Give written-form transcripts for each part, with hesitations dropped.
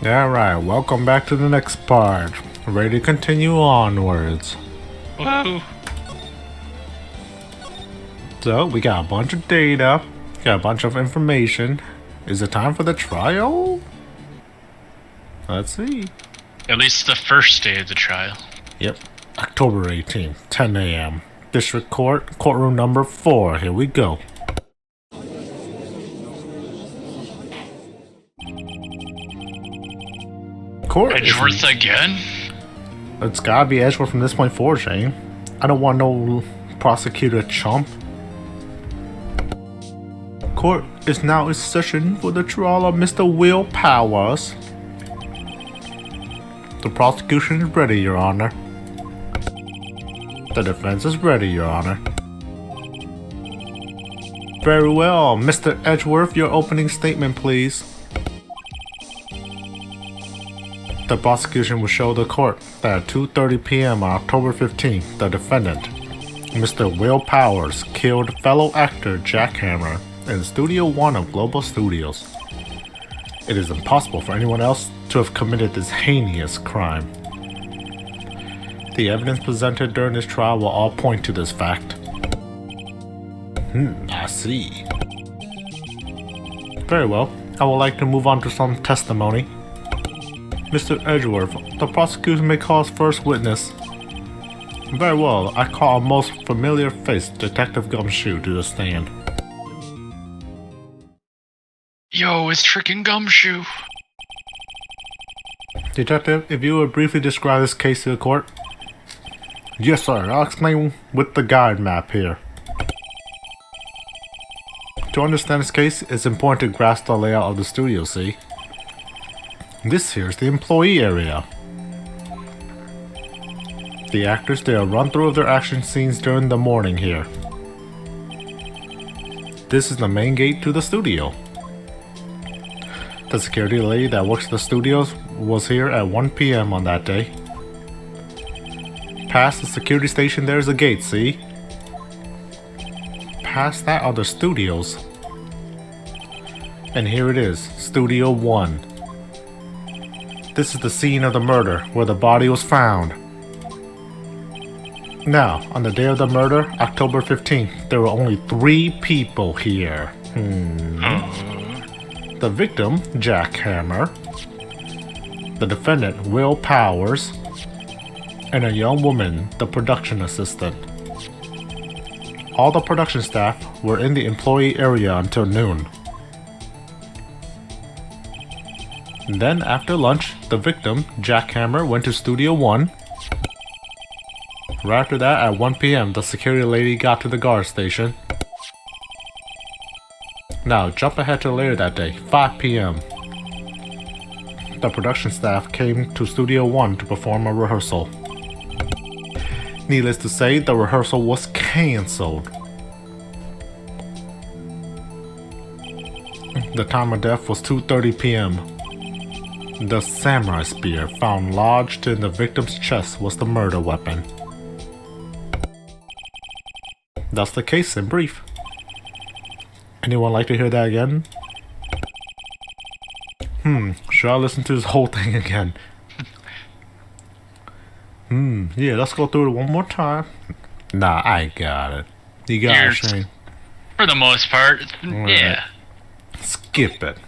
Alright, welcome back to the next part. Ready to continue onwards. Whoa. So, we got a bunch of data, got a bunch of information. Is it time for the trial? Let's see. At least the first day of the trial. Yep, October 18th, 10 a.m. District Court, courtroom number 4. Here we go. Court Edgeworth again? It's gotta be Edgeworth from this point forward, Shane. I don't want no prosecutor chump. Court is now in session for the trial of Mr. Will Powers. The prosecution is ready, Your Honor. The defense is ready, Your Honor. Very well, Mr. Edgeworth, your opening statement, please. The prosecution will show the court that at 2:30 p.m. on October 15th, the defendant, Mr. Will Powers, killed fellow actor Jack Hammer in Studio 1 of Global Studios. It is impossible for anyone else to have committed this heinous crime. The evidence presented during this trial will all point to this fact. I see. Very well. I would like to move on to some testimony. Mr. Edgeworth, the prosecution may call its first witness. Very well, I call a most familiar face, Detective Gumshoe, to the stand. Yo, it's freaking Gumshoe. Detective, if you would briefly describe this case to the court. Yes, sir. I'll explain with the guide map here. To understand this case, it's important to grasp the layout of the studio, see? This here is the employee area. The actors did a run-through of their action scenes during the morning here. This is the main gate to the studio. The security lady that works the studios was here at 1 p.m. on that day. Past the security station there is a gate, see? Past that are the studios. And here it is, Studio 1. This is the scene of the murder, where the body was found. Now, on the day of the murder, October 15th, there were only 3 people here. The victim, Jack Hammer, the defendant, Will Powers, and a young woman, the production assistant. All the production staff were in the employee area until noon. Then, after lunch, the victim, Jack Hammer, went to Studio 1. Right after that, at 1 p.m., the security lady got to the guard station. Now, jump ahead to later that day, 5 p.m. The production staff came to Studio 1 to perform a rehearsal. Needless to say, the rehearsal was cancelled. The time of death was 2:30 p.m. The samurai spear found lodged in the victim's chest was the murder weapon. That's the case in brief. Anyone like to hear that again? Should I listen to this whole thing again? Yeah, let's go through it one more time. Nah, I got it. You got it, Shane. For the most part, Right. yeah. Skip it.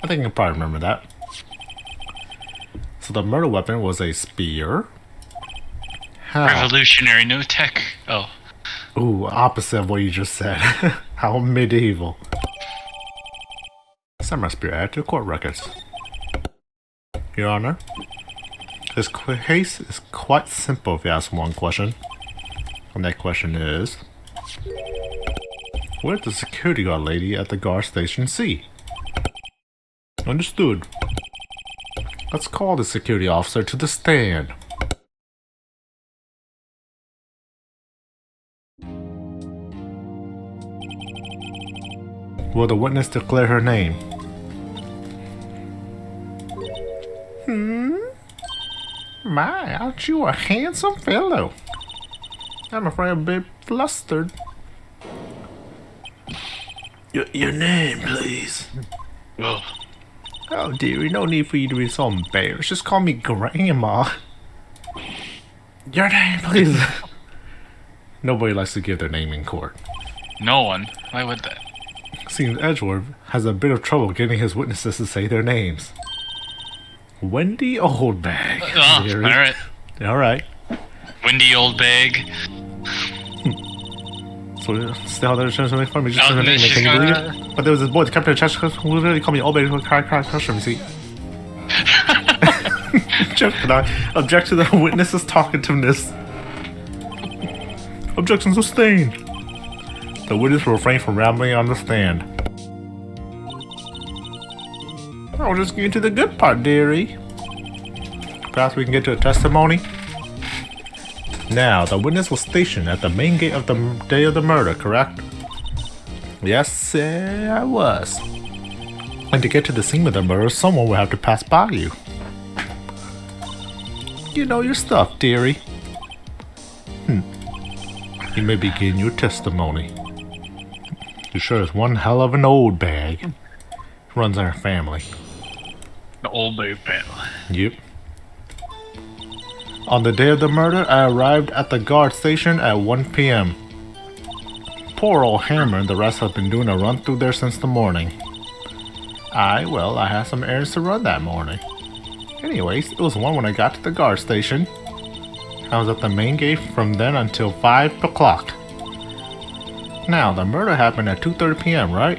I think I can probably remember that. So the murder weapon was a spear. Revolutionary, no tech. Oh. Ooh, opposite of what you just said. How medieval. Samurai spear added to court records. Your Honor, this case is quite simple if you ask one question. And that question is, what did the security guard lady at the guard station see? Understood. Let's call the security officer to the stand. Will the witness declare her name? My, aren't you a handsome fellow? I'm afraid I'm a bit flustered. Your name, please. Well, Oh, dearie, no need for you to be so embarrassed. Just call me Grandma. Your name, please. Nobody likes to give their name in court. No one. Why would that? Seems Edgeworth has a bit of trouble getting his witnesses to say their names. Wendy Oldbag. Alright. Alright. Windy old bag. So, still there's something funny. Just Oh, her name. she's Can you believe gonna- it? But there was this boy, the captain of Cheshire, who literally called me Oldbag who cried, you see. Can I object to the witnesses' talkativeness? Objection sustained. The witness will refrain from rambling on the stand. I'll just get into the good part, dearie. Perhaps we can get to a testimony. Now, the witness was stationed at the main gate of the day of the murder, correct? Yes, I was. And to get to the scene of the murder, someone will have to pass by you. You know your stuff, dearie. You may begin your testimony. You sure is one hell of an old bag. Runs our family. The old bag family. Yep. On the day of the murder, I arrived at the guard station at 1 p.m. Poor old Hammer and the rest have been doing a run through there since the morning. I had some errands to run that morning. Anyways, it was 1 when I got to the guard station. I was at the main gate from then until 5 o'clock. Now, the murder happened at 2:30 p.m., right?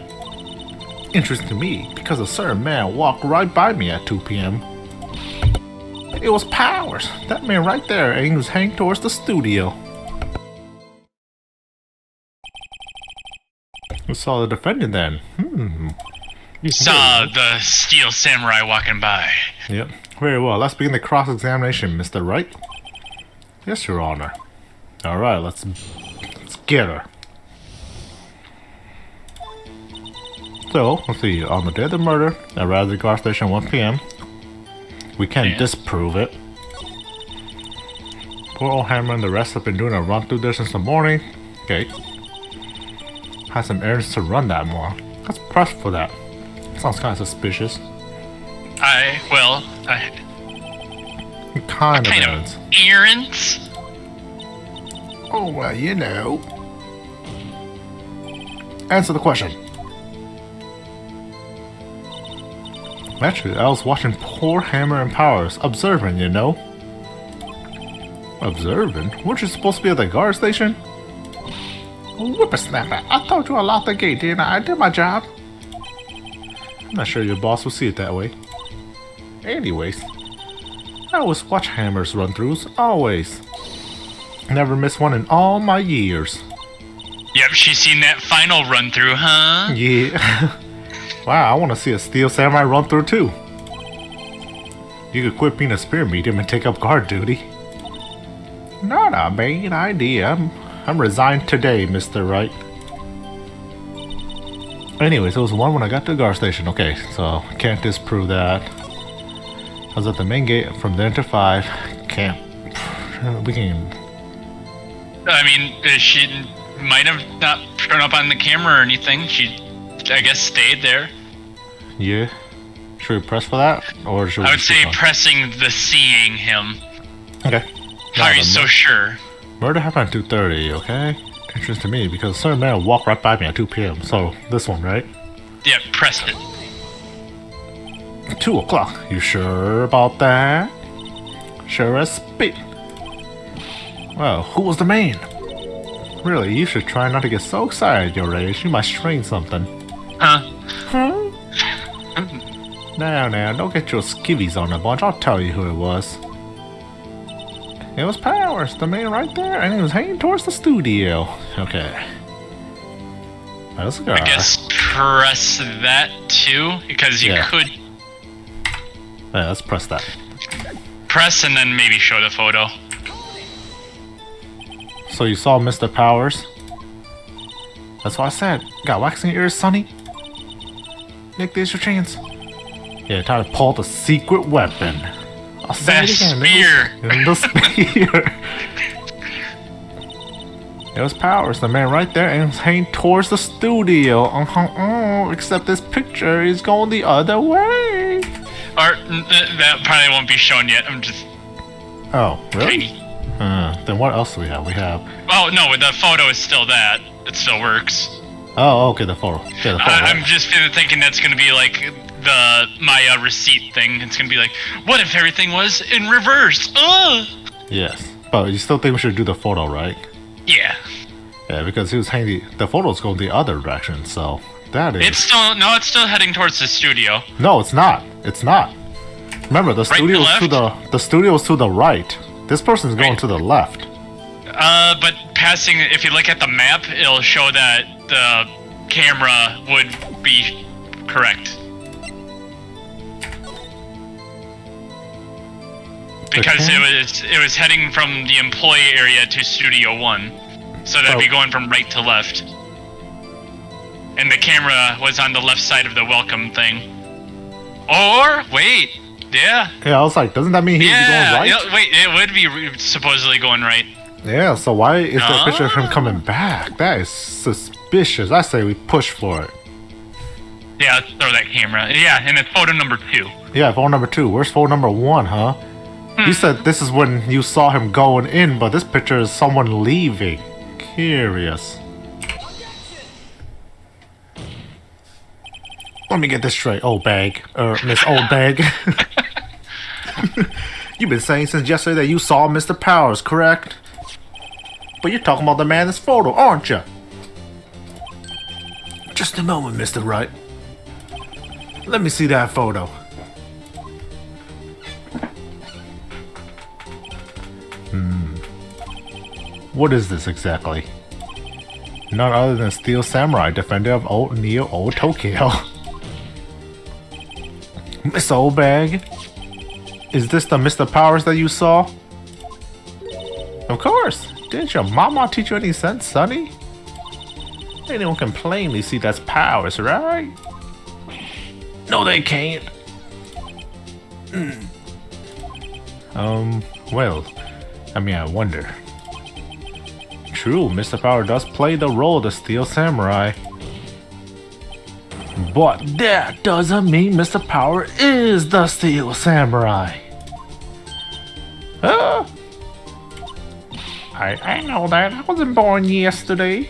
Interesting to me, because a certain man walked right by me at 2 p.m. It was Powers, that man right there, and he was heading towards the studio. We saw the defendant then. You saw the steel samurai walking by. Yep. Very well. Let's begin the cross-examination, Mr. Wright. Yes, Your Honor. Alright, let's get her. So, let's see. On the day of the murder, I arrived at the guard station at 1 p.m. We can't disprove it. Poor old Hammer and the rest have been doing a run through there since the morning. Okay. Had some errands to run that morning. Let's press for that. Sounds kind of suspicious. Kind of errands. Errands? Oh, well, you know. Answer the question. Actually, I was watching poor Hammer and Powers, observing, you know. Observing? Weren't you supposed to be at the guard station? Whippersnapper, I told you I locked the gate, didn't I? I did my job. I'm not sure your boss will see it that way. Anyways, I always watch Hammer's run-throughs, always. Never missed one in all my years. Yep, she's seen that final run through, huh? Yeah. Wow, I want to see a Steel Samurai run through too. You could quit being a spear medium and take up guard duty. Not a bad idea. I'm resigned today, Mr. Wright. Anyways, it was 1 when I got to the guard station. Okay, so can't disprove that. I was at the main gate from then to 5. Can't. We can. I mean, she might have not shown up on the camera or anything. She, I guess, stayed there. Yeah. Should we press for that? Or should we I would say on? pressing the seeing him. Okay. How are you so sure? Murder happened at 2:30, okay? Interesting to me because a certain man walked right by me at 2 p.m. So, this one, right? Yep, pressed it. 2 o'clock. You sure about that? Sure as spit. Well, who was the man? Really, you should try not to get so excited at your age. You might strain something. Huh? Now, don't get your skivvies on a bunch. I'll tell you who it was. It was Powers, the man right there, and he was heading towards the studio. Okay. Let's go. I guess press that too, because you could Yeah, let's press that. press and then maybe show the photo. So you saw Mr. Powers? That's what I said. Got wax in your ears, Sonny? Nick, there's your chance. Yeah, time to pull the secret weapon. I'll say it again. Spear. The spear. It was Powers, the man right there, and he was heading towards the studio. Except this picture is going the other way. Or that probably won't be shown yet. I'm just Oh, really? tiny. Then what else do we have? We have. Oh no, the photo is still that. It still works. Oh, okay, the photo. Yeah, the photo. I'm just thinking that's gonna be like my receipt thing. It's gonna be like, what if everything was in reverse? Ugh. Yes, but you still think we should do the photo, right? Yeah. Yeah, because he was hanging. The photo's going the other direction, so that is. It's still heading towards the studio. No, it's not. It's not. Remember, the Right to studio's left? the studio's to the right. This person's going Right. to the left. But passing, if you look at the map, it'll show that the camera would be correct. Because it was heading from the employee area to Studio 1. So that'd be going from right to left. And the camera was on the left side of the welcome thing. Or, wait, yeah. Yeah, I was like, doesn't that mean he's going right? Yeah, wait, it would be supposedly going right. Yeah, so why is there a picture of him coming back? That is suspicious. I say we push for it. Yeah, let's throw that camera. Yeah, and it's photo number 2. Yeah, phone number 2. Where's phone number 1, huh? You said this is when you saw him going in, but this picture is someone leaving. Curious. Let me get this straight, old bag. Miss Old Bag. You've been saying since yesterday that you saw Mr. Powers, correct? But you're talking about the man in this photo, aren't you? Just a moment, Mr. Wright. Let me see that photo. What is this exactly? None other than Steel Samurai, defender of old Neo Old Tokyo. Miss Old Bag? Is this the Mr. Powers that you saw? Of course. Didn't your mama teach you any sense, sonny? Anyone can plainly see that's Powers, right? No, they can't. Well, I mean, I wonder. True, Mr. Power does play the role of the Steel Samurai. But that doesn't mean Mr. Power is the Steel Samurai. I know that. I wasn't born yesterday.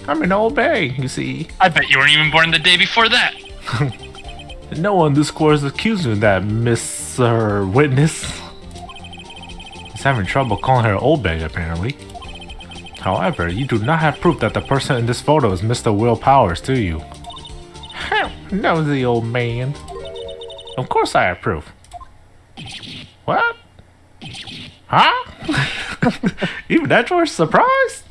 I'm an old bag, you see. I bet you weren't even born the day before that. No one in this court is accusing of that, Mr. Witness. He's having trouble calling her old bag, apparently. However, you do not have proof that the person in this photo is Mr. Will Powers, do you? Nosy old man. Of course I have proof. What? Huh? Even that you're surprised?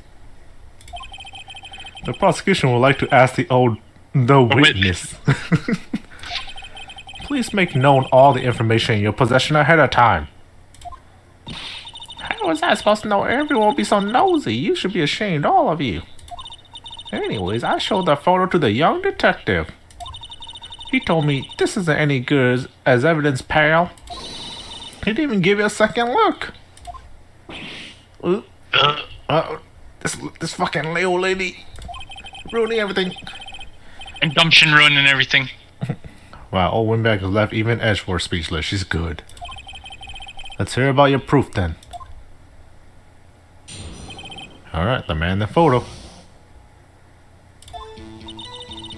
The prosecution would like to ask the witness. Please make known all the information in your possession ahead of time. How was I supposed to know everyone will be so nosy? You should be ashamed, all of you. Anyways, I showed the photo to the young detective. He told me this isn't any good as evidence, pal. He didn't even give you a second look. This fucking little lady ruining everything. Indumption ruining everything. Wow, old Windbag has left even Edgeworth speechless. She's good. Let's hear about your proof then. Alright, the man in the photo.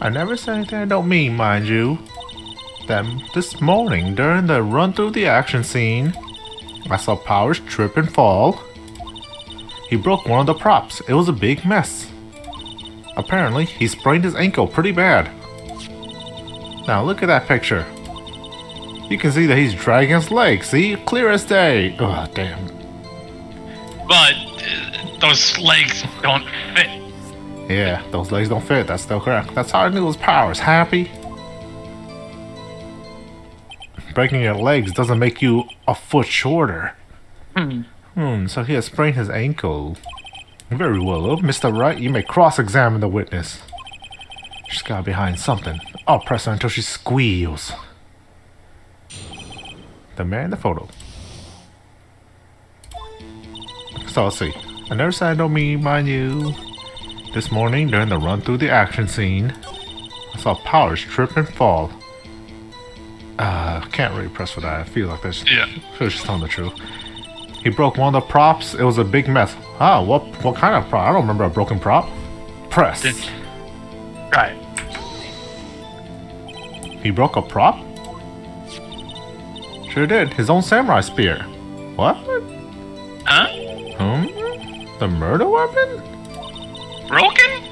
I never said anything I don't mean, mind you. That this morning, during the run through the action scene, I saw Powers trip and fall. He broke one of the props. It was a big mess. Apparently, he sprained his ankle pretty bad. Now look at that picture. You can see that he's dragging his legs. See? Clear as day. Ugh, damn. But those legs don't fit. Yeah, those legs don't fit. That's still correct. That's how I knew it was Powers. Happy? Breaking your legs doesn't make you a foot shorter. So he has sprained his ankle. Very well. Mr. Wright, you may cross-examine the witness. She's got behind something. I'll press her until she squeals. The man in the photo. So let's see. I never said I don't mean, mind you. This morning, during the run through the action scene, I saw Powers trip and fall. Can't really press for that. I feel like that's Yeah. just telling the truth. He broke one of the props. It was a big mess. Ah, what kind of prop? I don't remember a broken prop. Press. Right. He broke a prop? Sure did. His own samurai spear. What? Huh? The murder weapon? Broken?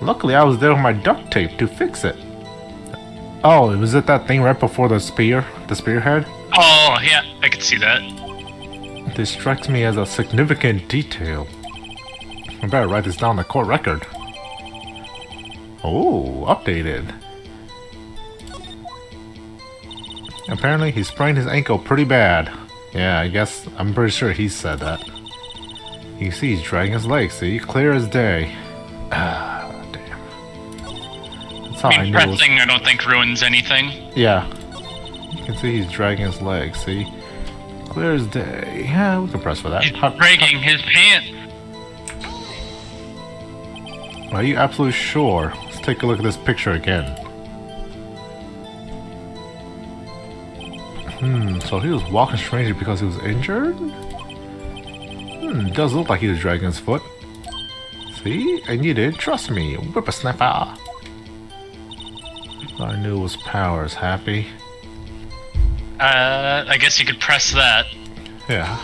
Luckily, I was there with my duct tape to fix it. Oh, was it that thing right before the spear? The spearhead? Oh, yeah, I could see that. This strikes me as a significant detail. I better write this down in the court record. Oh, updated. Apparently, he sprained his ankle pretty bad. Yeah, I guess I'm pretty sure he said that. You see, he's dragging his legs. See, clear as day. Ah, damn. That's how I knew. Pressing, I don't think ruins anything. Yeah, you can see he's dragging his legs. See, clear as day. Yeah, we can press for that. He's breaking his pants. Are you absolutely sure? Let's take a look at this picture again. So he was walking strangely because he was injured? It does look like he was dragging his foot. See? And you did trust me, Whippersnapper. I knew it was Powers. Happy? I guess you could press that. Yeah.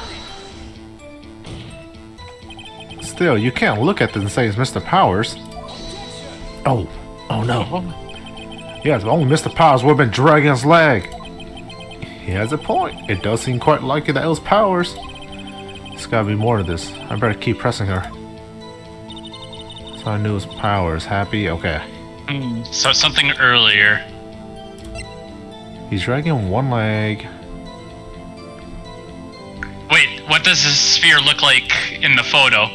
Still, you can't look at this and say it's Mr. Powers. Oh no. Yes, only Mr. Powers would have been dragging his leg. He has a point. It does seem quite likely that it was Powers. There's gotta be more to this. I better keep pressing her. So I knew it was Powers. Happy? Okay. So something earlier. He's dragging one leg. Wait, what does this sphere look like in the photo?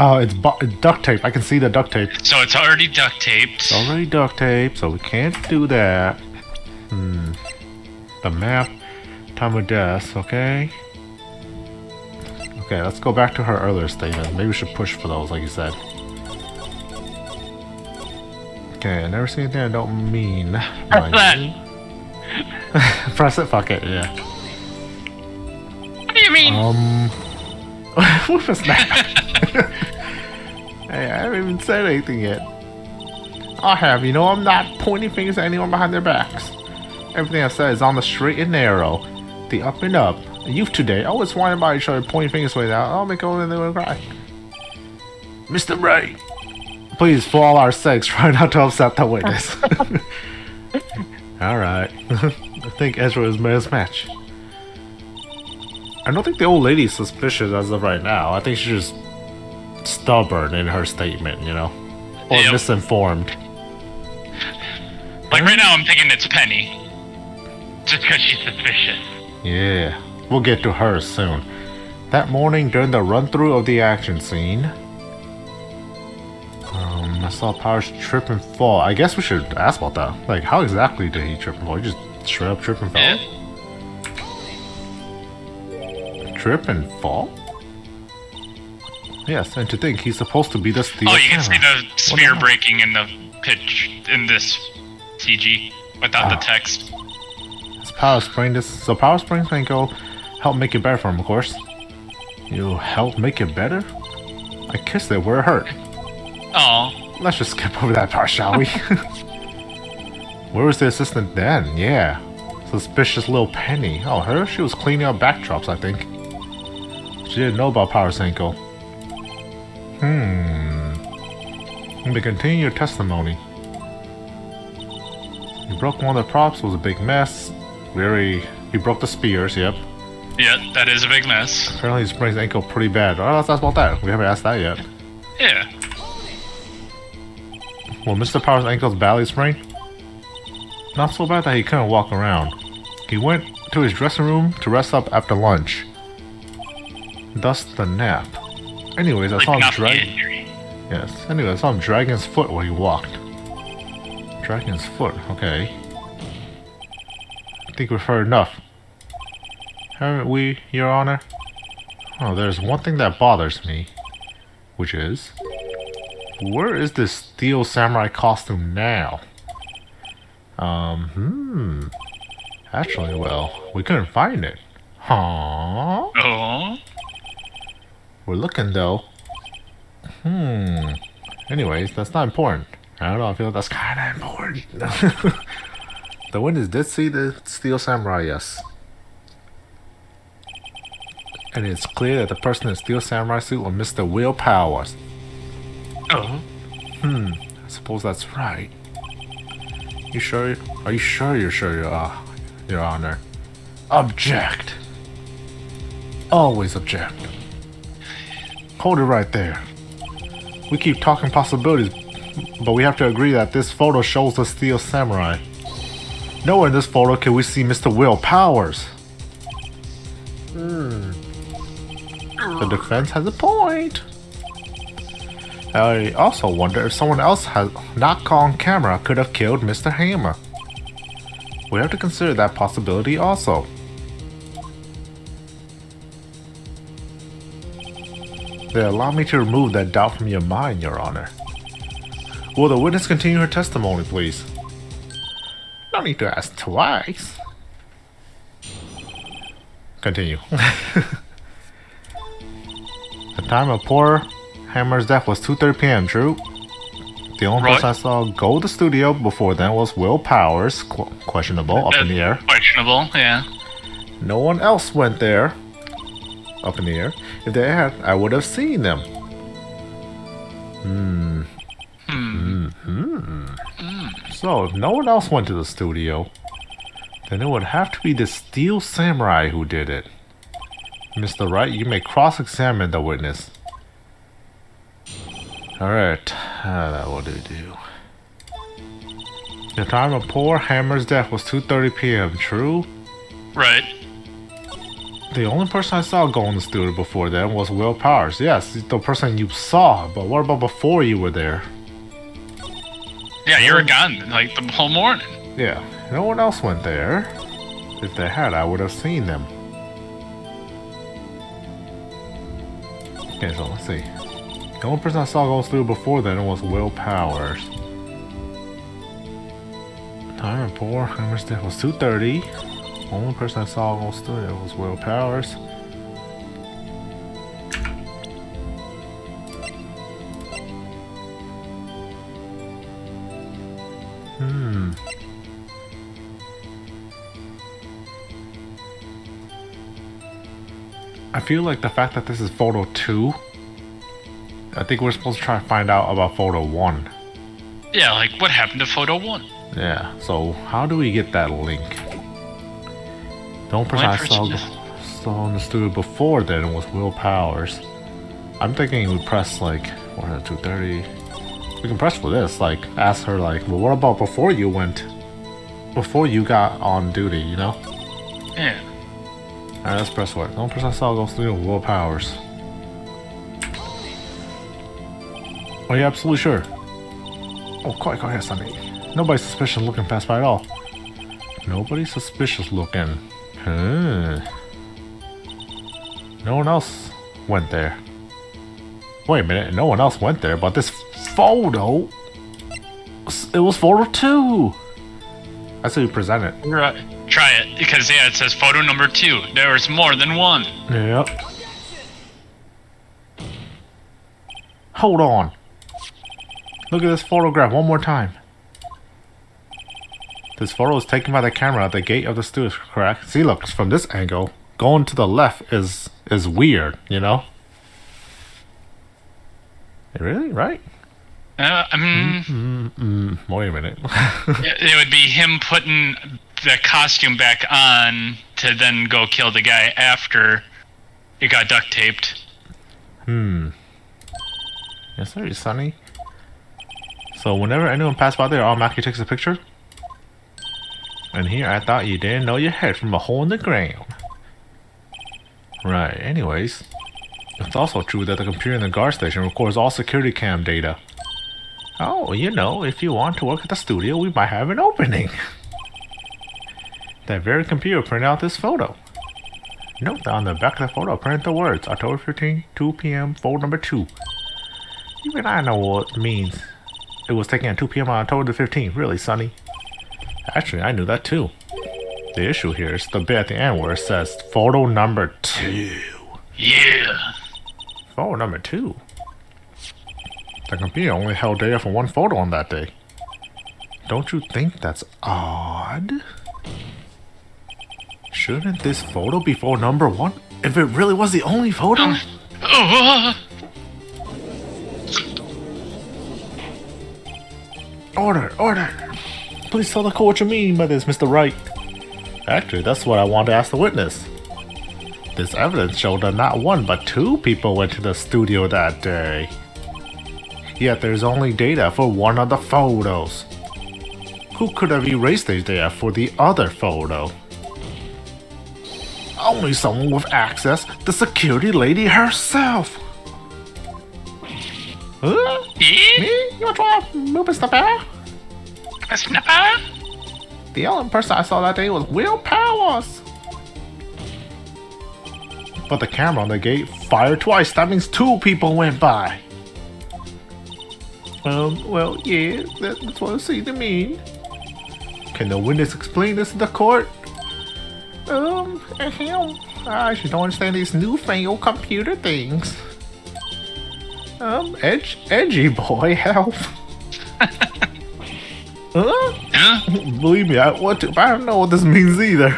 Oh, it's duct tape. I can see the duct tape. So it's already duct taped. It's already duct tape, so we can't do that. The map, time of death, okay? Okay, let's go back to her earlier statement. Maybe we should push for those, like you said. Okay, I never see anything I don't mean. Press that. Press it, fuck it, yeah. What do you mean? Whippersnapper. Hey, I haven't even said anything yet. I have, you know, I'm not pointing fingers at anyone behind their backs. Everything I said is on the straight and narrow. The up and up. The youth today always whining about each other, pointing fingers way down. I'll make over and they will cry. Mr. Wright, please, for all our sakes, try not to upset the witness. Alright. I think Ezra is man's match. I don't think the old lady's suspicious as of right now. I think she's just stubborn in her statement, you know? Or misinformed. Like right now I'm thinking it's Penny. Just because she's suspicious. Yeah, we'll get to her soon. That morning during the run-through of the action scene, I saw Powers trip and fall. I guess we should ask about that. Like, how exactly did he trip and fall? He just straight up trip and fall? Yeah. Trip and fall? Yes, and to think he's supposed to be the steel you can see camera. the sphere breaking in the pitch in this CG without the text. Power spring this. So power springs can go help make it better for him, of course. You help make it better? I kissed it where it hurt. Oh. Let's just skip over that part, shall we? Where was the assistant then? Yeah. Suspicious little Penny. Oh, her? She was cleaning up backdrops, I think. She didn't know about Power's ankle. Let me continue your testimony. You broke one of the props, it was a big mess. He broke the spears, yep. Yeah, that is a big mess. Apparently he sprained his ankle pretty bad. Oh, let's ask about that. We haven't asked that yet. Yeah. Well, Mr. Power's ankle's badly sprained? Not so bad that he couldn't walk around. He went to his dressing room to rest up after lunch. Thus the nap. Anyways, I saw him dragging his foot while he walked. Dragging his foot, okay. I think we've heard enough. Haven't we, Your Honor? Oh, there's one thing that bothers me. Which is... where is this steel samurai costume now? Actually, well, we couldn't find it. Huh? Oh. We're looking though. Anyways, that's not important. I don't know, I feel that's kinda important. The witness did see the steel samurai, yes. And it's clear that the person in the steel samurai suit was Mr. Will Powers. Oh. I suppose that's right. You sure? Are you sure you're sure, Your Honor? Object. Always object. Hold it right there. We keep talking possibilities, but we have to agree that this photo shows the steel samurai. Nowhere in this photo can we see Mr. Will Powers. The defense has a point. I also wonder if someone else has not caught on camera could have killed Mr. Hammer. We have to consider that possibility also. They allow me to remove that doubt from your mind, Your Honor. Will the witness continue her testimony, please? No need to ask twice. Continue. The time of poor Hammer's death was 2:30 p.m., true? The only person I saw go to the studio before then was Will Powers, questionable, up in the air. Questionable, yeah. No one else went there, up in the air. If they had, I would have seen them. So, if no one else went to the studio, then it would have to be the steel samurai who did it. Mr. Wright, you may cross-examine the witness. Alright, what do we do? The time of poor Hammer's death was 2:30 p.m., true? Right. The only person I saw go in the studio before then was Will Powers. Yes, the person you saw, but what about before you were there? Yeah, you were gone like the whole morning. Yeah, no one else went there. If they had, I would have seen them. Okay, so let's see. The only person I saw go through before then was Will Powers. Time of poor Hammer's death was 2:30. The only person I saw go through there was Will Powers. I feel like the fact that this is photo 2, I think we're supposed to try to find out about photo 1. Yeah, like what happened to photo 1? Yeah, so how do we get that link? The only person I saw in the studio before then was Will Powers. I'm thinking we press like, what is it, 2:30? We can press for this, like ask her like, well, what about before you got on duty, you know? Yeah. Alright, let's press what? The only person I saw go through was Will Powers. Are you absolutely sure? Oh, quite go ahead, Sonny. Nobody's suspicious looking past by at all. Nobody's suspicious looking. No one else went there. Wait a minute, no one else went there, but this photo, it was photo 2. That's how you present it. Right. Try it, because yeah, it says photo number 2. There was more than one. Yep. Hold on. Look at this photograph one more time. This photo is taken by the camera at the gate of the studio, correct? See, look, from this angle, going to the left is weird, you know? Really? Right? Wait a minute. It would be him putting the costume back on to then go kill the guy after it got duct taped. Yes, sir, Sonny. So whenever anyone passed by there, automatically takes a picture? And here, I thought you didn't know your head from a hole in the ground. Right, anyways. It's also true that the computer in the guard station records all security cam data. Oh, you know, if you want to work at the studio, we might have an opening. That very computer printed out this photo. Note that on the back of the photo, print the words, October 15, 2 p.m., photo number 2. Even I know what it means. It was taken at 2 p.m. on October the 15th. Really, Sonny? Actually, I knew that too. The issue here is the bit at the end where it says photo number 2. Yeah. Photo number 2? The computer only held data for one photo on that day. Don't you think that's odd? Shouldn't this photo be photo number 1? If it really was the only photo? Order! Please tell the court what you mean by this, Mr. Wright. Actually, that's what I want to ask the witness. This evidence showed that not one but 2 people went to the studio that day. Yet there's only data for one of the photos. Who could have erased the data for the other photo? Only someone with access, the security lady herself. Huh? Me? You try Whippersnapper? Snapper? The only person I saw that day was Will Powers. But the camera on the gate fired twice. That means 2 people went by. Well, yeah, that's what I see to mean. Can the witness explain this to the court? I just don't understand these newfangled computer things. Edgy boy, help. Huh? Believe me, I want to, but I don't know what this means either.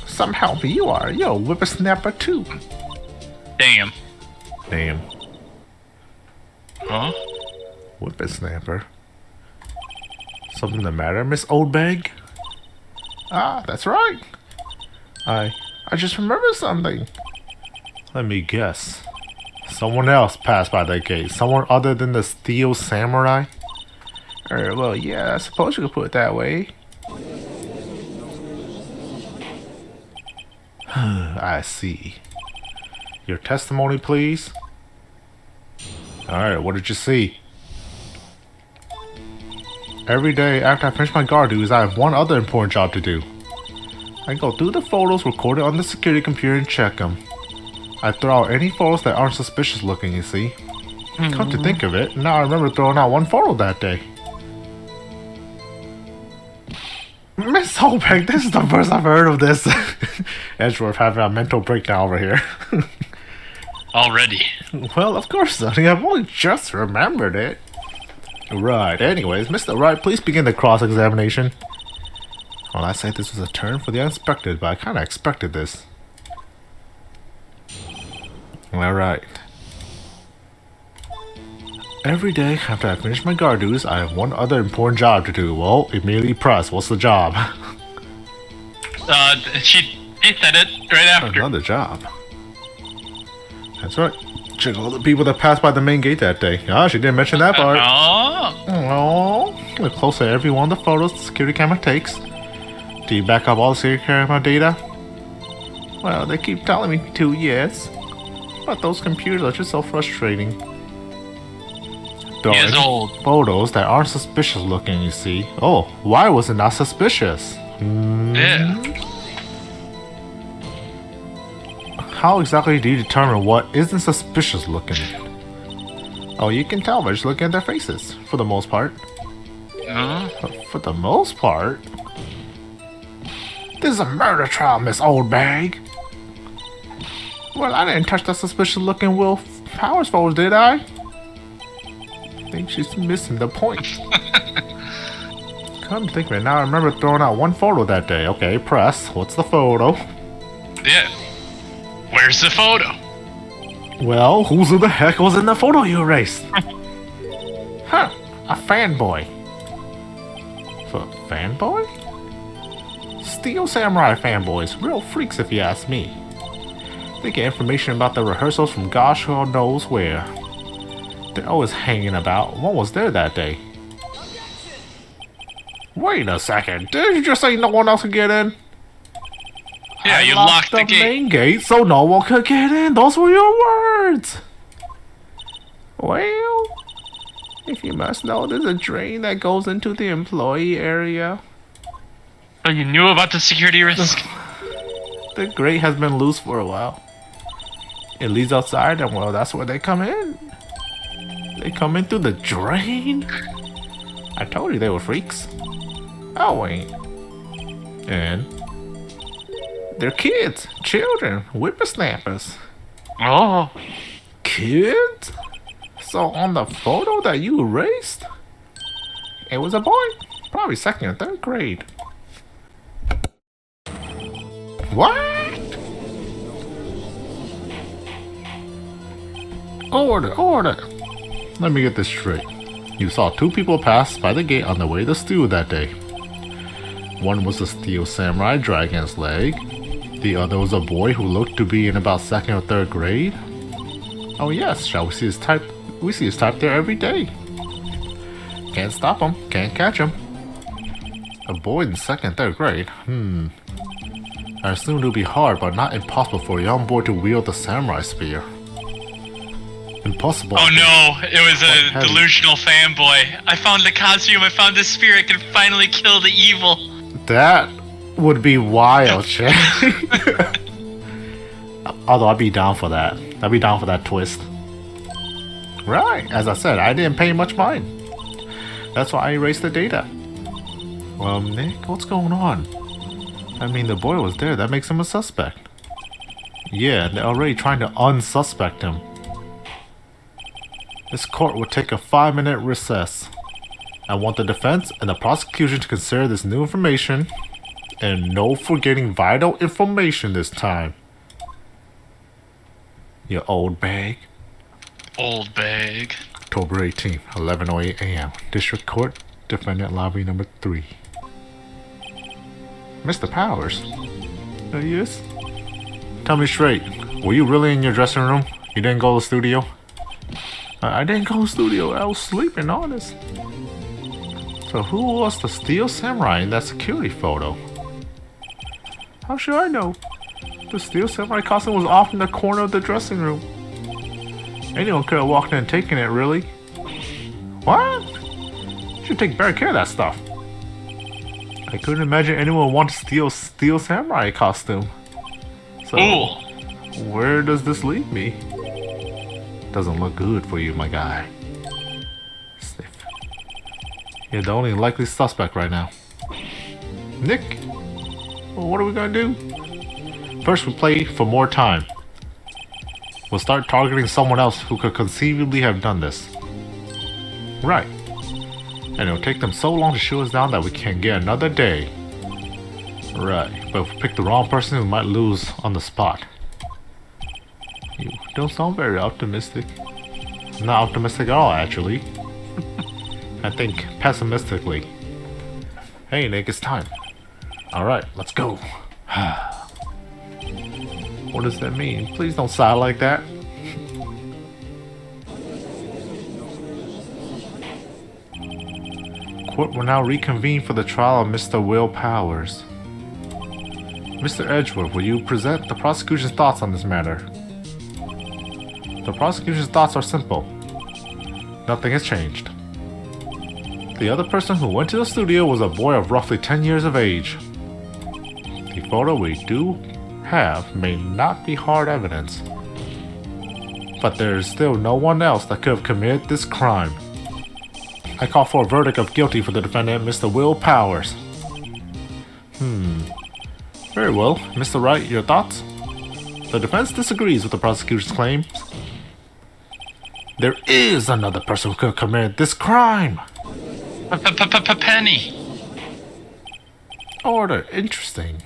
Some help you are. Yo, Whippersnapper too. Damn. Huh? Whippersnapper. Something the matter, Miss Oldbag? Ah, that's right. I just remembered something. Let me guess. Someone else passed by that gate. Someone other than the Steel Samurai? Well, yeah, I suppose you could put it that way. I see. Your testimony, please. Alright, what did you see? Every day after I finish my guard duties, I have one other important job to do. I go through the photos recorded on the security computer and check them. I throw out any photos that aren't suspicious looking, you see. Come to think of it, now I remember throwing out one photo that day. Miss Holbeck, this is the first I've heard of this. Edgeworth having a mental breakdown over here. Already. Well, of course, Sonny. I've only just remembered it. Right. Anyways, Mr. Wright, please begin the cross-examination. Well, I say this was a turn for the unexpected, but I kind of expected this. Alright. Every day after I finish my guard duties, I have one other important job to do. Well, immediately press. What's the job? She said it right after. Another job. That's right. Check all the people that passed by the main gate that day. Ah, she didn't mention that part. Oh. Look close at every one of the photos the security camera takes. Do you back up all the security camera data? Well, they keep telling me to, yes. But those computers are just so frustrating. There are old photos that aren't suspicious looking, you see. Oh, why was it not suspicious? Yeah. How exactly do you determine what isn't suspicious looking? Oh, you can tell by just looking at their faces, for the most part. For the most part? This is a murder trial, Miss Oldbag. Well, I didn't touch that suspicious looking Will Powers photos, did I? I think she's missing the point. Come to think of it, now I remember throwing out one photo that day. Okay, press. What's the photo? Yeah. Where's the photo? Well, who the heck was in the photo you erased? Huh, a fanboy. Fanboy? Steel Samurai fanboys, real freaks if you ask me. They get information about the rehearsals from gosh knows where. They're always hanging about. One was there that day. Wait a second, did you just say no one else could get in? Yeah, you locked the gate. Main gate so no one could get in. Those were your words. Well, if you must know, there's a drain that goes into the employee area. But you knew about the security risk? The grate has been loose for a while. It leads outside, and well, that's where they come in. They come in through the drain. I told you they were freaks. Oh wait. And they're kids, children, whippersnappers. Oh. Kids? So on the photo that you erased, it was a boy, probably second or third grade. What? Order. Let me get this straight. You saw two people pass by the gate on the way to the stew that day. One was a steel samurai dragging his leg. The other was a boy who looked to be in about second or third grade. Oh yes, shall we see his type? We see his type there every day. Can't stop him, can't catch him. A boy in second, third grade? I assume it would be hard, but not impossible for a young boy to wield the samurai spear. Impossible. Oh no, it was a delusional fanboy. I found the costume, I found the spear, I can finally kill the evil. That would be wild, Shay. Although I'd be down for that. I'd be down for that twist. Right, as I said, I didn't pay much mind. That's why I erased the data. Well, Nick, what's going on? I mean, the boy was there, that makes him a suspect. Yeah, they're already trying to unsuspect him. This court will take a 5-minute recess. I want the defense and the prosecution to consider this new information, and no forgetting vital information this time. Your old bag. Old bag. October 18th, 11:08 a.m. District Court, Defendant Lobby number 3. Mr. Powers. Yes? Tell me straight, were you really in your dressing room? You didn't go to the studio? I didn't go to the studio, I was sleeping, honest. So who was the steel samurai in that security photo? How should I know? The steel samurai costume was off in the corner of the dressing room. Anyone could have walked in and taken it, really. What? You should take better care of that stuff. I couldn't imagine anyone would want to steal steel samurai costume. So, where does this leave me? Doesn't look good for you, my guy. Sniff. You're the only likely suspect right now. Nick? Well, what are we gonna do? First, we play for more time. We'll start targeting someone else who could conceivably have done this. Right. And it'll take them so long to shoot us down that we can get another day. Right, but if we pick the wrong person, we might lose on the spot. You don't sound very optimistic. Not optimistic at all, actually. I think pessimistically. Hey, Nick, it's time. Alright, let's go. What does that mean? Please don't sigh like that. Court will now reconvene for the trial of Mr. Will Powers. Mr. Edgeworth, will you present the prosecution's thoughts on this matter? The prosecution's thoughts are simple. Nothing has changed. The other person who went to the studio was a boy of roughly 10 years of age. The photo we do have may not be hard evidence, but there is still no one else that could have committed this crime. I call for a verdict of guilty for the defendant, Mr. Will Powers. Very well. Mr. Wright, your thoughts? The defense disagrees with the prosecution's claims. There is another person who could have committed this crime. Penny. Order. Interesting.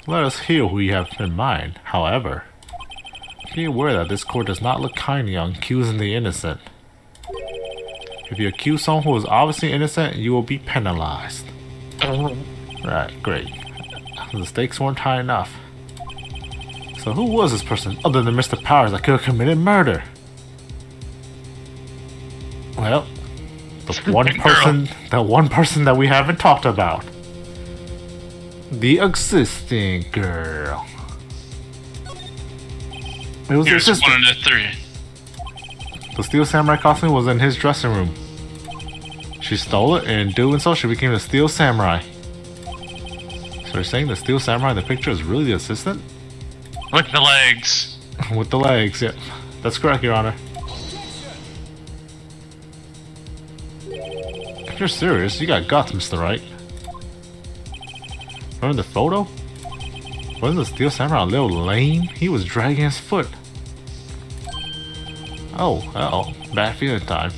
Let us hear who you have in mind. However, be aware that this court does not look kindly on accusing the innocent. If you accuse someone who is obviously innocent, you will be penalized. Right, great. The stakes weren't high enough. So who was this person other than Mr. Powers that could have committed murder? Well, the one person that we haven't talked about. The existing girl. It was Here's existing. 1 of the 3. The steel samurai costume was in his dressing room. She stole it, and in doing so, she became the steel samurai. So you're saying the steel samurai in the picture is really the assistant? With the legs. With the legs, yeah. That's correct, Your Honor. If you're serious, you got guts, Mr. Wright. Remember the photo? Wasn't the Steel Samurai a little lame? He was dragging his foot. Oh, uh-oh. Bad feeling time.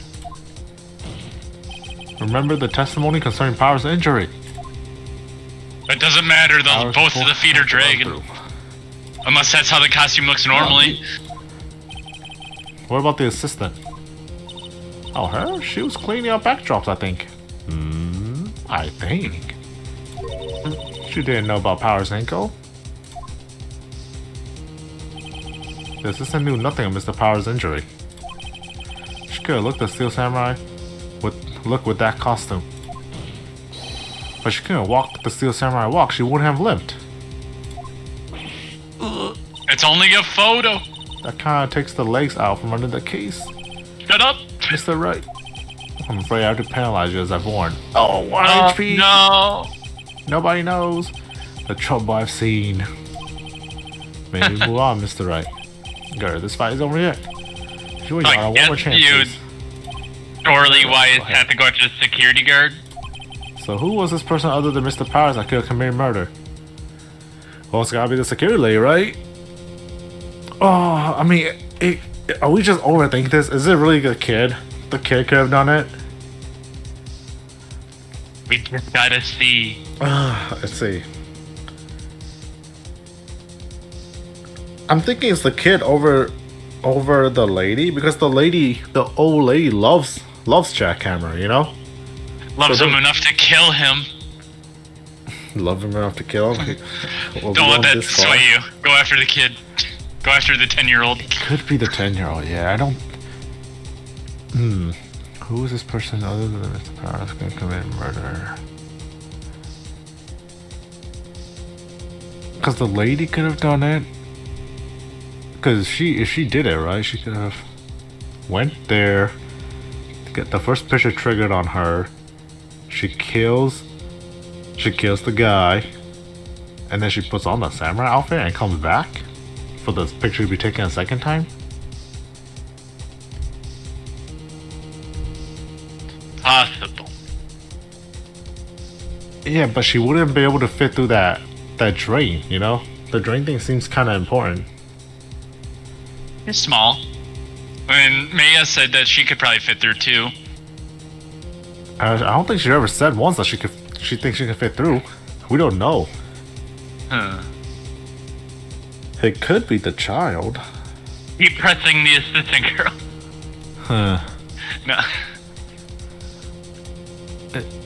Remember the testimony concerning Power's injury? It doesn't matter though, both of the feet are dragging. Unless that's how the costume looks normally. What about the assistant? Oh, her? She was cleaning up backdrops, I think. I think. She didn't know about Power's ankle. The assistant knew nothing of Mr. Power's injury. She could have looked at Steel Samurai with that costume. But she couldn't walk the Steel Samurai walk, she wouldn't have limped. It's only a photo. That kind of takes the legs out from under the case. Shut up. Mr. Wright. I'm afraid I have to penalize you as I've warned. Oh, 1 HP! No! Nobody knows the trouble I've seen. Maybe move on, Mr. Wright. Good, this fight is over yet. You ain't got one more chance, please. Surely Wyatt had to go after the security guard. So who was this person other than Mr. Powers that could have committed murder? Well, it's gotta be the security lady, right? Oh, I mean, are we just overthinking this? Is it really the kid? The kid could have done it? We just gotta see. Let's see. I'm thinking it's the kid over the lady, because the old lady loves Jackhammer, you know? Loves him enough to kill him. Love him enough to kill him? Don't let that sway you. Go after the kid. Go after the 10-year-old. It could be the 10-year-old, yeah. I don't... Who is this person other than Mr. Powers going to commit murder? Because the lady could have done it. Because if she did it, right, she could have went there, get the first picture triggered on her. She kills the guy, and then she puts on the samurai outfit and comes back for the picture to be taken a second time. Possible. Yeah, but she wouldn't be able to fit through that drain, you know? The drain thing seems kind of important. It's small. I mean, Maya said that she could probably fit through too. I don't think she ever said once that she thinks she can fit through. We don't know. Huh. It could be the child. Keep pressing the assistant girl. Huh. No.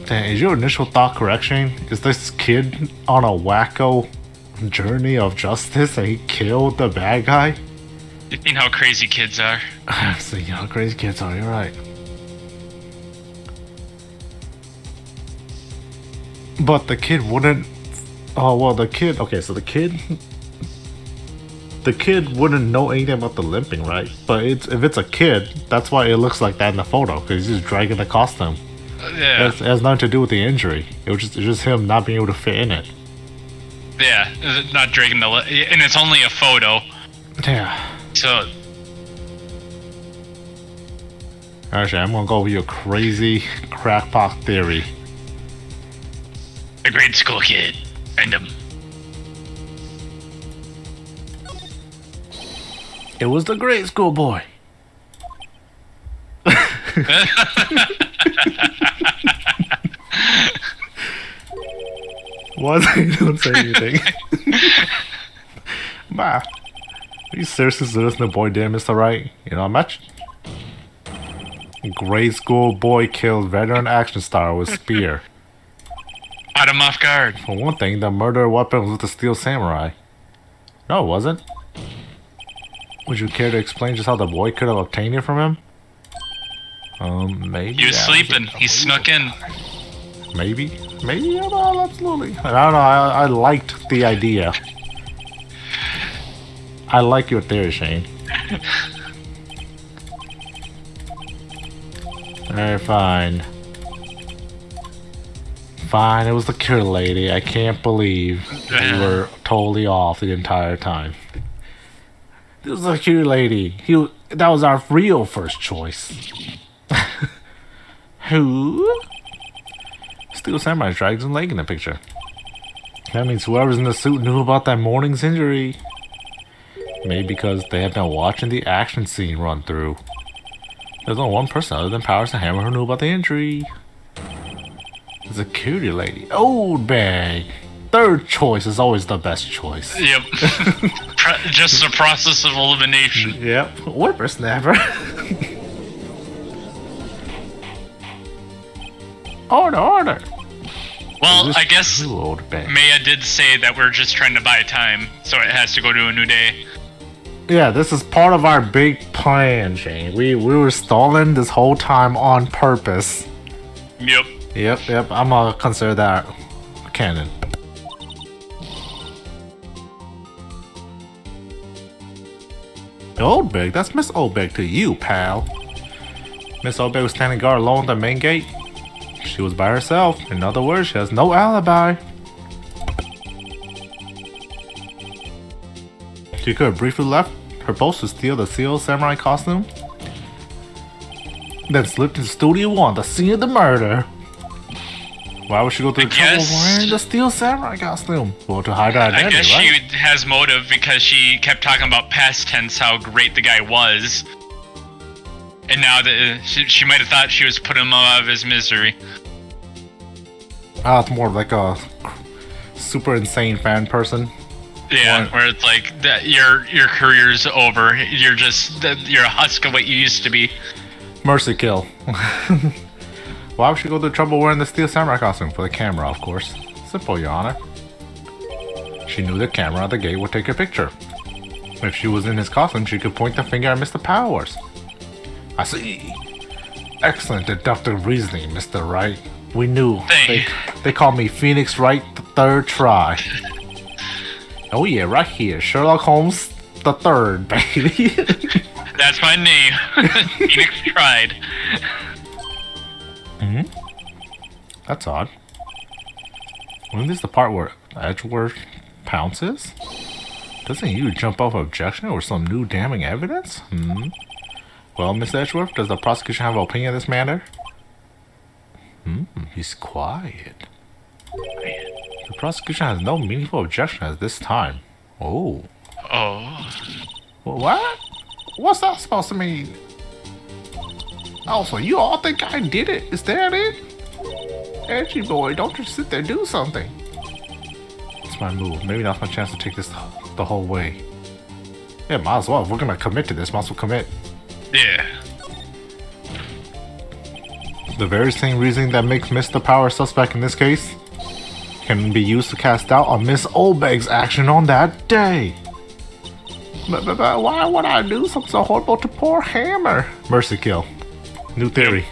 Dang, is your initial thought correction? Is this kid on a wacko journey of justice and he killed the bad guy? You've seen how crazy kids are. I've seen how crazy kids are, you're right. But the kid wouldn't... Oh, well, the kid... Okay, so the kid wouldn't know anything about the limping, right? But if it's a kid, that's why it looks like that in the photo, because he's just dragging the costume. Yeah. It has nothing to do with the injury. It's just him not being able to fit in it. Yeah, not dragging the... And it's only a photo. Yeah. So... Actually, I'm gonna go with your crazy crackpot theory. The grade school kid. Random. It was the grade school boy. Why they don't say anything? Bah. Are you seriously suggesting the boy did, Mr. Wright? You know, match. Grade school boy killed veteran action star with spear. Caught him off guard. For one thing, the murder weapon was with the Steel Samurai. No, it wasn't. Would you care to explain just how the boy could have obtained it from him? Maybe. He was sleeping. He snuck in. Maybe. Maybe. No, absolutely. I don't know. I liked the idea. I like your theory, Shane. Alright, fine. Fine, it was the cure lady. I can't believe we were totally off the entire time. This was a cute lady. That was our real first choice. Who? Steel Samurai drags a leg in the picture. That means whoever's in the suit knew about that morning's injury. Maybe because they had been watching the action scene run through. There's only one person other than Powers and Hammer who knew about the injury. The security lady. Old bag. Third choice is always the best choice. Yep. Just a process of elimination. Yep. Whippersnapper. Order. Well, I guess old bag. Maya did say that we're just trying to buy time, so it has to go to a new day. Yeah, this is part of our big plan, Shane. We were stalling this whole time on purpose. Yep. Yep. I'm gonna consider that canon. Oldbeg, that's Miss Oldbeg to you, pal. Miss Oldbeg was standing guard alone at the main gate. She was by herself. In other words, she has no alibi. She could have briefly left her post to steal the Steel Samurai costume, then slipped into Studio 1, the scene of the murder. Why would she go through the trouble of wearing the Steel Samurai costume? Well, to hide her identity, I guess right? she has motive because she kept talking about past tense, how great the guy was. And now that she might have thought she was putting him out of his misery. It's more like a super insane fan person. Yeah, where it's like that your career's over. You're a husk of what you used to be. Mercy kill. Why would she go through trouble wearing the Steel Samurai costume? For the camera, of course. Simple, Your Honor. She knew the camera at the gate would take a picture. If she was in his costume, she could point the finger at Mr. Powers. I see. Excellent deductive reasoning, Mr. Wright. We knew. They call me Phoenix Wright the third try. Oh yeah, right here. Sherlock Holmes the third, baby. That's my name. Phoenix tried. That's odd. When is the part where Edgeworth pounces? Doesn't you jump off objection or some new damning evidence? Well, Miss Edgeworth, does the prosecution have an opinion of this matter? He's quiet. The prosecution has no meaningful objection at this time. Oh. What? What's that supposed to mean? Oh, so you all think I did it? Is that it? Edgy boy, don't just sit there, do something. It's my move. Maybe now's my chance to take this the whole way. Yeah, might as well. If we're gonna commit to this, might as well commit. Yeah. The very same reasoning that makes Mr. Power suspect in this case can be used to cast doubt on Miss Oldbeg's action on that day. But why would I do something so horrible to poor Hammer? Mercy kill. New theory.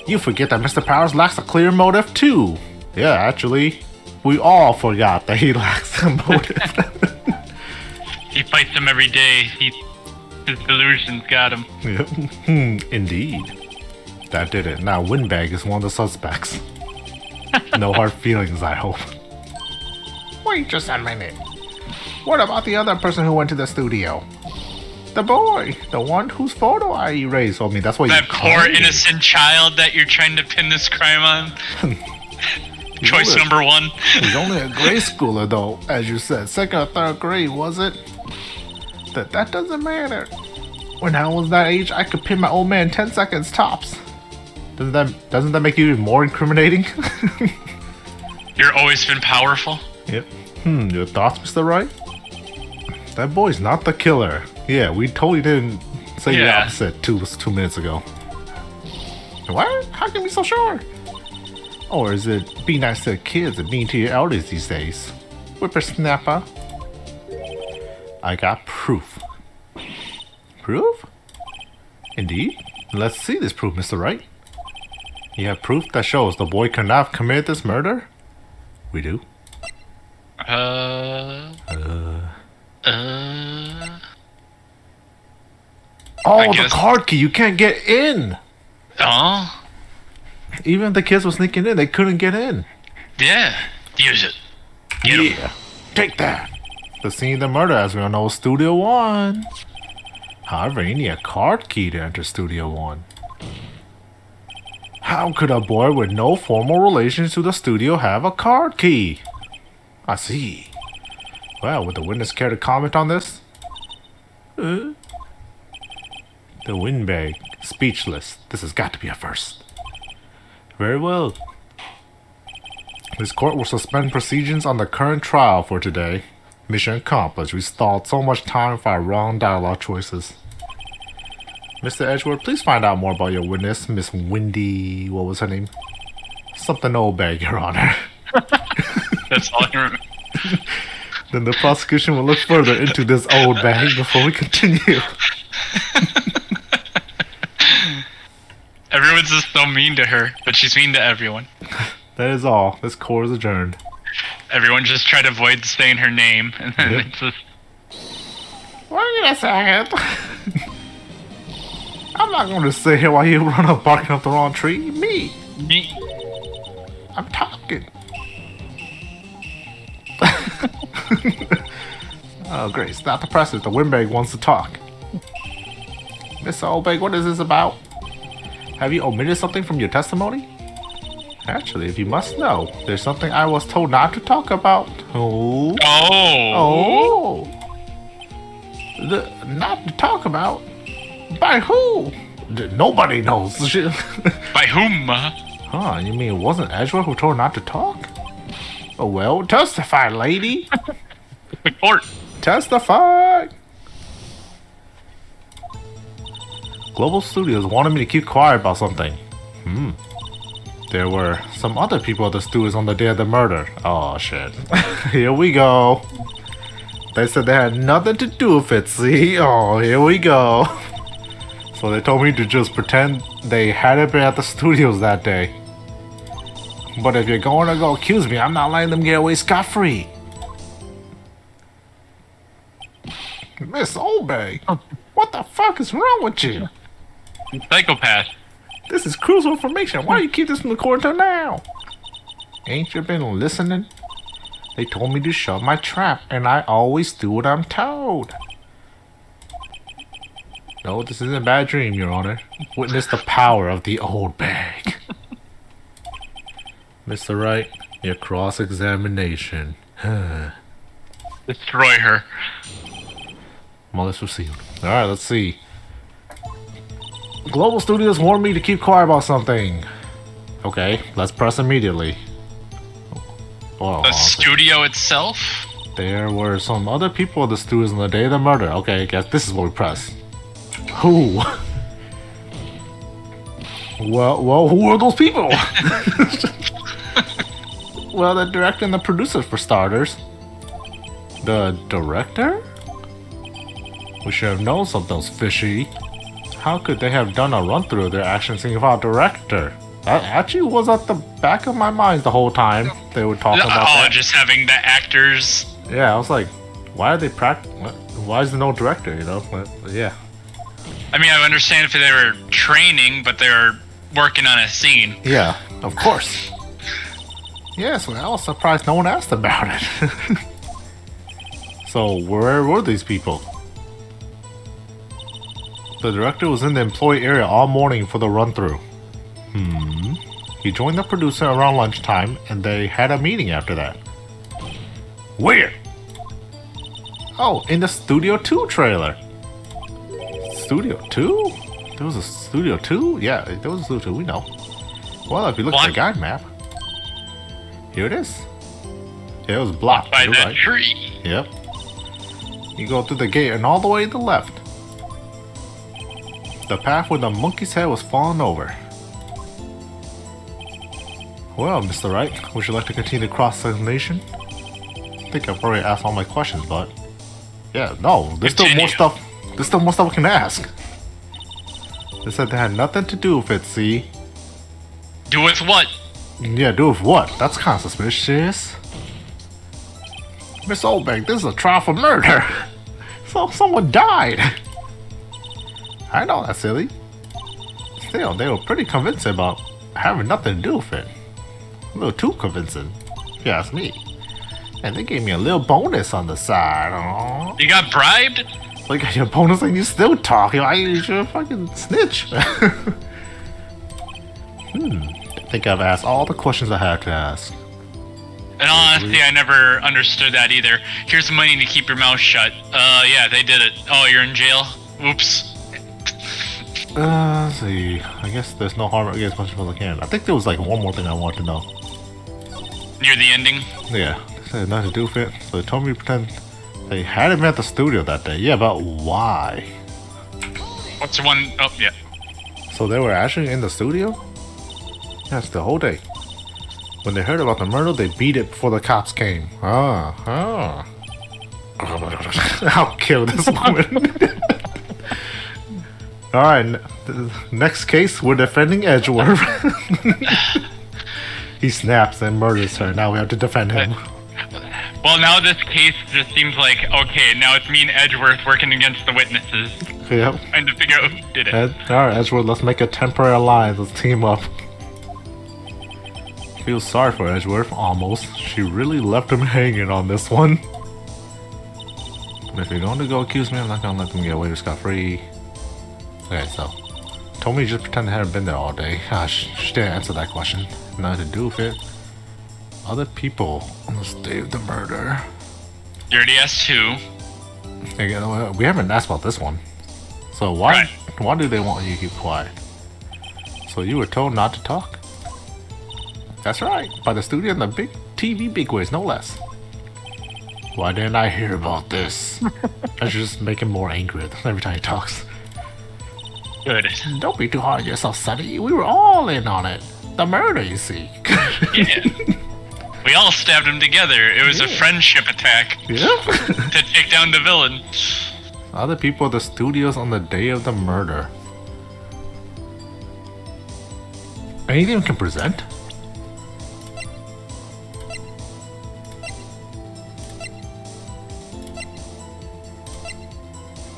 You forget that Mr. Powers lacks a clear motive too. Yeah, actually, we all forgot that he lacks a motive. He fights them every day. His delusions got him. Yep. Indeed. That did it. Now Windbag is one of the suspects. No hard feelings, I hope. Wait just a minute. What about the other person who went to the studio? The boy, the one whose photo I erased. I mean, that's what that poor innocent child that you're trying to pin this crime on. Choice number one. He's only a grade schooler, though, as you said, second or third grade, was it? That doesn't matter. When I was that age, I could pin my old man 10 seconds tops. Doesn't that make you even more incriminating? You're always been powerful. Yep. Your thoughts, Mr. Wright? That boy's not the killer. Yeah, we totally didn't say the opposite 2 minutes ago. What? How can you be so sure? Or is it be nice to the kids and mean to your elders these days? Whippersnapper. I got proof. Proof? Indeed. Let's see this proof, Mr. Wright. You have proof that shows the boy could not have committed this murder? We do. Oh, the card key! You can't get in! Oh? Even if the kids were sneaking in, they couldn't get in. Yeah. Use it. Get 'em. Take that. the scene of the murder, as we all know, Studio 1. However, you need a card key to enter Studio 1. How could a boy with no formal relations to the studio have a card key? I see. Well, would the witness care to comment on this? The windbag, speechless. This has got to be a first. Very well. This court will suspend proceedings on the current trial for today. Mission accomplished. We stalled so much time for our wrong dialogue choices. Mr. Edgeworth, please find out more about your witness, Miss Wendy. What was her name? Something Oldbag, Your Honor. That's all I remember. Then the prosecution will look further into this old bag before we continue. Everyone's just so mean to her, but she's mean to everyone. That is all. This court is adjourned. Everyone just tried to avoid saying her name, and then Yep. it's just... Wait a second. I'm not going to sit here while you run up barking up the wrong tree. Me. I'm talking. Oh, great. Stop the presses. The windbag wants to talk. Mr. Oldbag, what is this about? Have you omitted something from your testimony? Actually, if you must know, there's something I was told not to talk about. Oh. Oh. Not to talk about? By who? Nobody knows. By whom? Huh, you mean it wasn't Ezra who told her not to talk? Oh, well, testify, lady. The court. Testify. Global Studios wanted me to keep quiet about something. There were some other people at the studios on the day of the murder. Oh, shit. Here we go. They said they had nothing to do with it, see? Oh, here we go. So they told me to just pretend they hadn't been at the studios that day. But if you're going to go accuse me, I'm not letting them get away scot-free. Miss Oldbay, what the fuck is wrong with you? Psychopath. This is crucial information. Why do you keep this from the court until now? Ain't you been listening? They told me to shut my trap, and I always do what I'm told. No, this isn't a bad dream, Your Honor. Witness the power of the old bag. Mr. Wright, your cross-examination. Destroy her. Well, let's proceed. Alright, let's see. Global Studios warned me to keep quiet about something. Okay, let's press immediately. Well, The studio itself? there were some other people at the studios on the day of the murder. Okay, I guess this is what we press. Who? Well, who are those people? Well, the director and the producers, for starters. The director? We should have known something was fishy. How could they have done a run-through of their action scene without a director? That actually was at the back of my mind the whole time they were talking about that. Just having the actors. Yeah, I was like, why are they why is there no director, you know? But, yeah. I mean, I understand if they were training, but they were working on a scene. Yeah, of course. Yes, well, I was surprised no one asked about it. So, where were these people? The director was in the employee area all morning for the run-through. He joined the producer around lunchtime, and they had a meeting after that. Where? Oh, in the Studio 2 trailer. Studio 2? There was a Studio 2? Yeah, there was a Studio 2, we know. Well, if you look at the guide map, here it is. Yeah, it was blocked. By You're that right. tree. Yep. You go through the gate and all the way to the left. The path where the monkey's head was fallen over. Well, Mr. Wright, would you like to continue the cross-examination? I think I've already asked all my questions, but... Yeah, no, there's still more stuff. There's still more stuff we can ask. They said they had nothing to do with it, see? Do with what? Yeah, do with what? That's kind of suspicious. Miss Oldbank, this is a trial for murder. So someone died. I know that's silly. Still, they were pretty convincing about having nothing to do with it. A little too convincing, if you ask me. And they gave me a little bonus on the side. Aww. You got bribed? Look at your bonus and you still talking. You should fucking snitch. I think I've asked all the questions I had to ask. And honestly, I never understood that either. Here's money to keep your mouth shut. Yeah, they did it. Oh, you're in jail? Oops. Let's see. I guess there's no harm against as much as I can. I think there was like one more thing I wanted to know. Near the ending? Yeah. They said nothing to do with it. So they told me to pretend they hadn't been at the studio that day. Yeah, but why? What's the one? Oh, yeah. So they were actually in the studio? Yes, the whole day. When they heard about the murder, they beat it before the cops came. I'll kill this woman. Alright, next case, we're defending Edgeworth. He snaps and murders her. Now we have to defend him. Well, now this case just seems like, okay, now it's me and Edgeworth working against the witnesses. Yep. Trying to figure out who did it. Alright, Edgeworth, let's make a temporary alliance. Let's team up. Feel sorry for Edgeworth, almost. She really left him hanging on this one. But if you're going to go accuse me, I'm not going to let them get away with scot-free. Okay, so. Told me to just pretend I hadn't been there all day. She didn't answer that question. Nothing to do with it. Other people on this day of the murder. You already asked who. Again, we haven't asked about this one. So why do they want you to keep quiet? So you were told not to talk? That's right, by the studio and the big TV bigwigs, no less. Why didn't I hear about this? I should just make him more angry every time he talks. Good. Don't be too hard on yourself, Sonny. We were all in on it. The murder, you see. Yeah. We all stabbed him together. It was a friendship attack. Yeah. To take down the villain. Other people at the studios on the day of the murder. Anything we can present?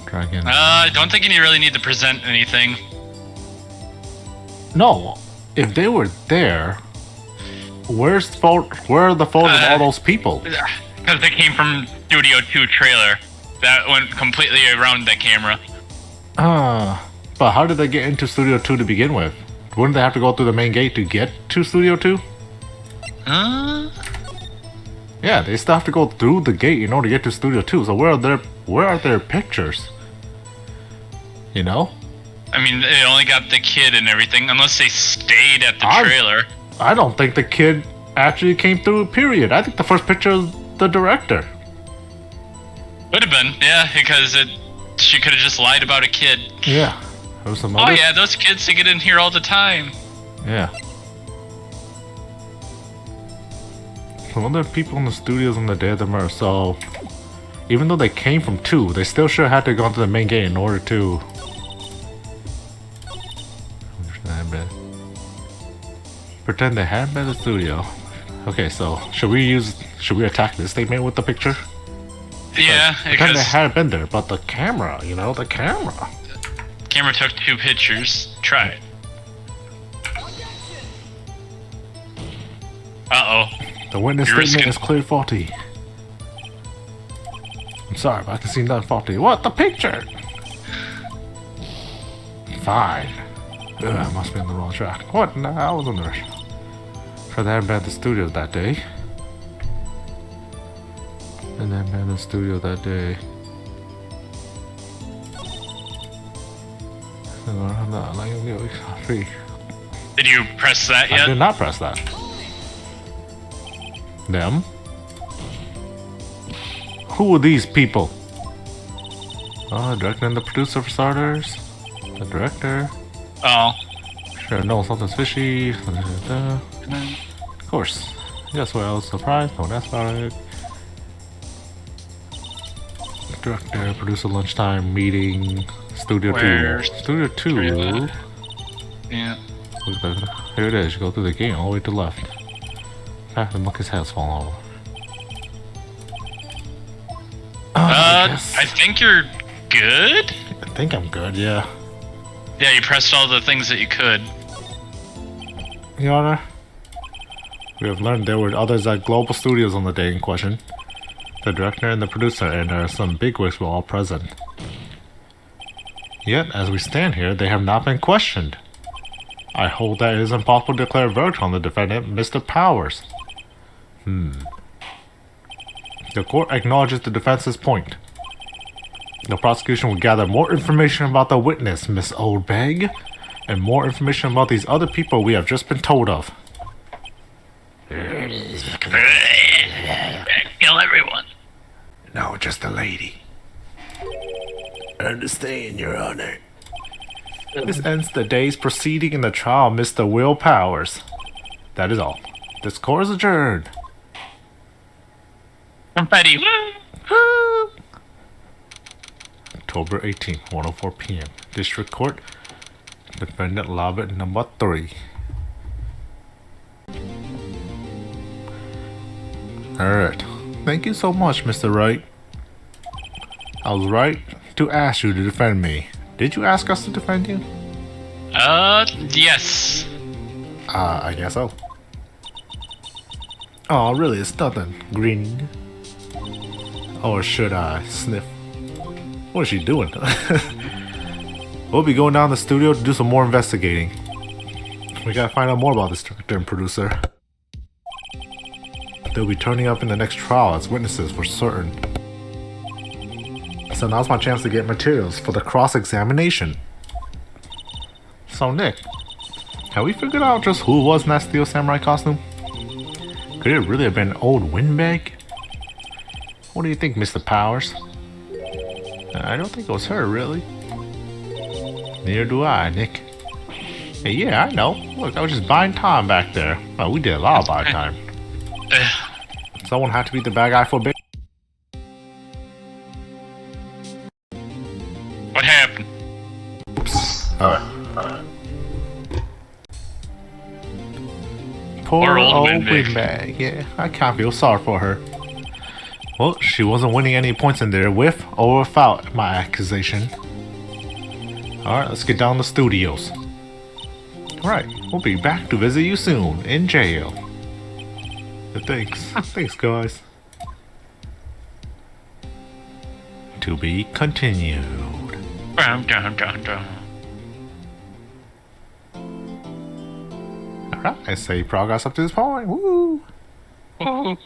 Try again. I don't think you really need to present anything. No, if they were there, where are the photos of all those people? Because they came from Studio 2 trailer. That went completely around the camera. But how did they get into Studio 2 to begin with? Wouldn't they have to go through the main gate to get to Studio 2? Yeah, they still have to go through the gate in order to get to Studio 2. So where are their pictures? You know? I mean, they only got the kid and everything, unless they stayed at the trailer. I don't think the kid actually came through, period. I think the first picture is the director. Would have been, yeah, because she could have just lied about a kid. Yeah. There was some Oh yeah, those kids, they get in here all the time. Yeah. Some other people in the studios on the day of the murder, so even though they came from 2, they still should have had to go into the main gate in order to pretend they hadn't been in the studio. Okay, so should we attack this statement with the picture? Yeah, pretend they hadn't been there, but the camera, the camera. Camera took 2 pictures. Try it. Uh-oh. The witness statement is clearly faulty. I'm sorry, but I can see nothing faulty. What? The picture? Fine. Ugh, I must be on the wrong track. What? No, I was on the right. Because I hadn't been at the studio that day. And then been in the studio that day. I'm not letting you go free. Did you press that yet? I did not press that. Them? Who are these people? Oh, the director and the producer for starters. The director. Oh. Sure, no, something's fishy. Of course. Guess what else? Surprise? Don't ask about it. Director, producer, lunchtime meeting. Studio 2. Studio 2. Yeah. Here it is. You go through the gate all the way to the left. The monkey's head's falling over. I think you're good? I think I'm good, yeah. Yeah, you pressed all the things that you could. Your Honor, We have learned there were others at Global Studios on the day in question. The director and the producer and some bigwigs were all present. Yet, as we stand here, they have not been questioned. I hold that it is impossible to declare a verdict on the defendant, Mr. Powers. The court acknowledges the defense's point. The prosecution will gather more information about the witness, Miss Oldbag, and more information about these other people we have just been told of. Kill everyone. No, just a lady. Understand, Your Honor. This ends the day's proceeding in the trial of Mr. Will Powers. That is all. This court is adjourned. Confetti. October 18th, 1:04 p.m. District Court. Defendant Lobbit number 3. Alright. Thank you so much, Mr. Wright. I was right to ask you to defend me. Did you ask us to defend you? Yes. I guess so. Oh, really? It's nothing. Green. Or should I sniff? What is she doing? We'll be going down to the studio to do some more investigating. We gotta find out more about this director and producer. They'll be turning up in the next trial as witnesses for certain. So now's my chance to get materials for the cross-examination. So Nick, have we figured out just who was in that Steel Samurai costume? Could it really have been old Windbag? What do you think, Mr. Powers? I don't think it was her, really. Neither do I, Nick. Hey, yeah, I know. Look, I was just buying time back there. Well, we did a lot of buying time. Someone had to be the bad guy for a bit. What happened? Oops. Alright. Poor Poor old old Windbag. Windbag. Yeah, I can't feel sorry for her. Well, she wasn't winning any points in there with or without my accusation. Alright, let's get down to studios. Alright, we'll be back to visit you soon in jail. Thanks. Thanks, guys. To be continued. Dun, dun, dun, dun. Alright, I say progress up to this point. Woo! Woo.